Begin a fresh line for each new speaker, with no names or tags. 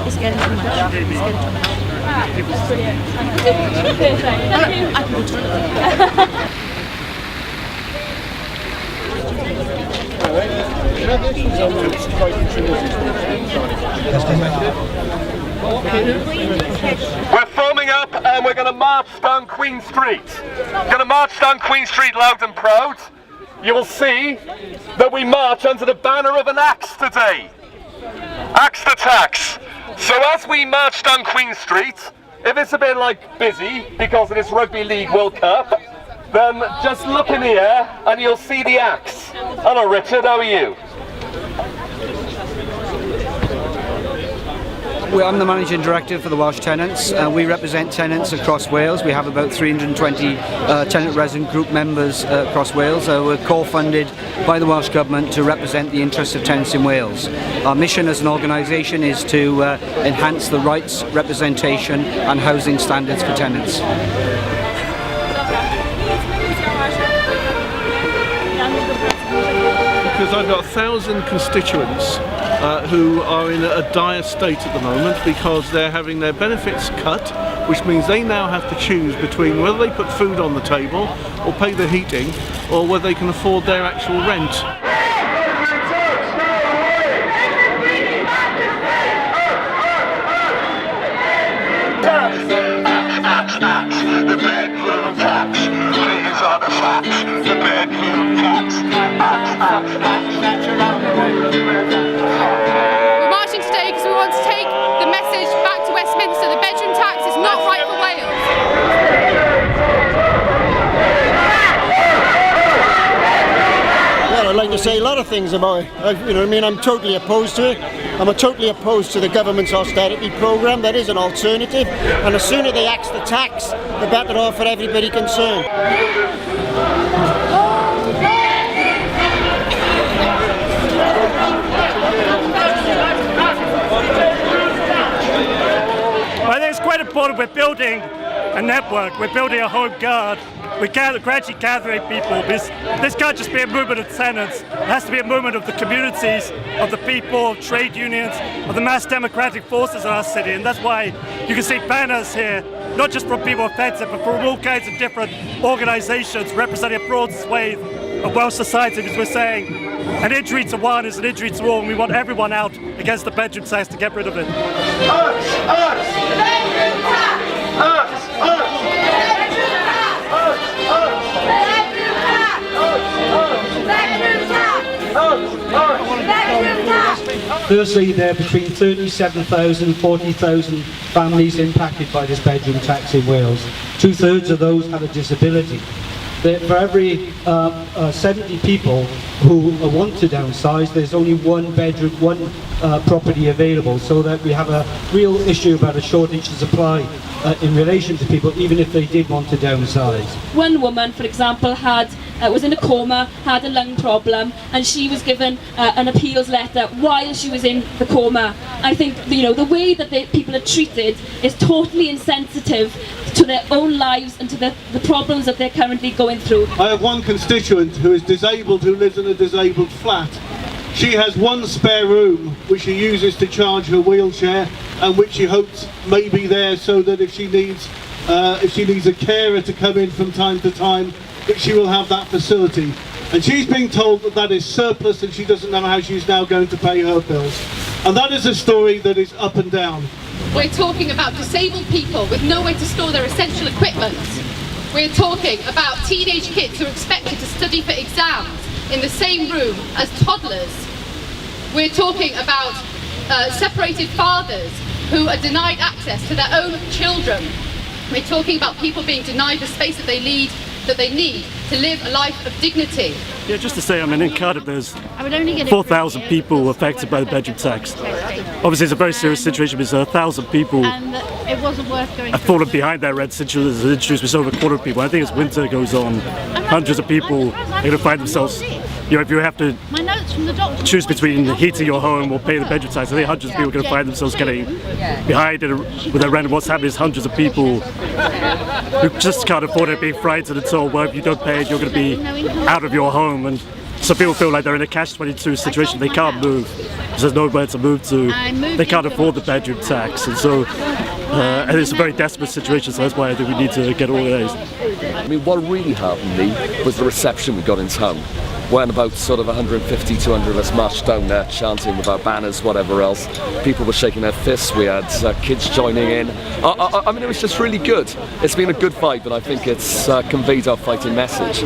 It's getting too much. It's getting too much. Brilliant. I can go to
We're forming up and we're going to march down Queen Street. We're going to march down Queen Street loud and proud. You will see that we march under the banner of an axe today. Axe to tax. So as we march down Queen Street, if it's a bit like busy because of this Rugby League World Cup, then just look in here and you'll see the axe. Hello Richard, how are you?
Well, I'm the Managing Director for the Welsh Tenants. We represent tenants across Wales. We have about 320 tenant resident group members across Wales. We're co-funded by the Welsh Government to represent the interests of tenants in Wales. Our mission as an organisation is to enhance the rights, representation and housing standards for tenants.
Because I've got 1,000 constituents who are in a dire state at the moment because they're having their benefits cut, which means they now have to choose between whether they put food on the table or pay the heating or whether they can afford their actual rent.
The bedroom tax, these are the facts. The bedroom tax.
We're marching today because we want to take the message back to Westminster. The bedroom tax is not right for Wales.
Well, I'd like to say a lot of things about it. You know what I mean? I'm totally opposed to it. I'm totally opposed to the government's austerity programme. That is an alternative. And the sooner they axe the tax, the better off for everybody concerned.
I think it's quite important. We're building a network. We're building a home guard. We're gradually gathering people. This can't just be a movement of tenants. It has to be a movement of the communities, of the people, of trade unions, of the mass democratic forces in our city. And that's why you can see banners here, not just from people affected, but from all kinds of different organisations representing a broad swathe of Welsh society, because we're saying an injury to one is an injury to all, and we want everyone out against the bedroom tax to get rid of it.
Firstly, there are between 37,000 and 40,000 families impacted by this bedroom tax in Wales. 2/3 of those have a disability. For every 70 people who want to downsize, there's only one property available, so that we have a real issue about a shortage of supply in relation to people, even if they did want to downsize.
One woman, for example, was in a coma, had a lung problem, and she was given an appeals letter while she was in the coma. I think the way that people are treated is totally insensitive to their own lives and to the problems that they're currently going through.
I have one constituent who is disabled, who lives in a disabled flat. She has one spare room which she uses to charge her wheelchair, and which she hopes may be there so that if she needs a carer to come in from time to time, that she will have that facility. And she's being told that that is surplus and she doesn't know how she's now going to pay her bills. And that is a story that is up and down.
We're talking about disabled people with nowhere to store their essential equipment. We're talking about teenage kids who are expected to study for exams in the same room as toddlers. We're talking about separated fathers who are denied access to their own children. We're talking about people being denied the space that they need to live a life of dignity.
Yeah, just to say, in Cardiff there's 4,000 people affected by the bedroom tax. Obviously it's a very serious situation because 1,000 people
it wasn't worth going
have fallen behind their rent since with over a quarter of people. I think as winter goes on, hundreds of people are going to find themselves, if you have to choose between heating your home or paying the bedroom tax, I think hundreds of people are going to find themselves getting behind with their rent. What's happening is hundreds of people who just can't afford it being frightened and told, well, if you don't pay it, you're going to be out of your home. And some people feel like they're in a catch-22 situation. They can't move. There's nowhere to move to. They can't afford the bedroom tax, and so and it's a very desperate situation. So that's why I think we need to get organised.
I mean, what really helped me was the reception we got in town. When about sort of 150, 200 of us marched down there chanting with our banners, whatever else. People were shaking their fists, we had kids joining in. I mean, it was just really good. It's been a good fight, but I think it's conveyed our fighting message.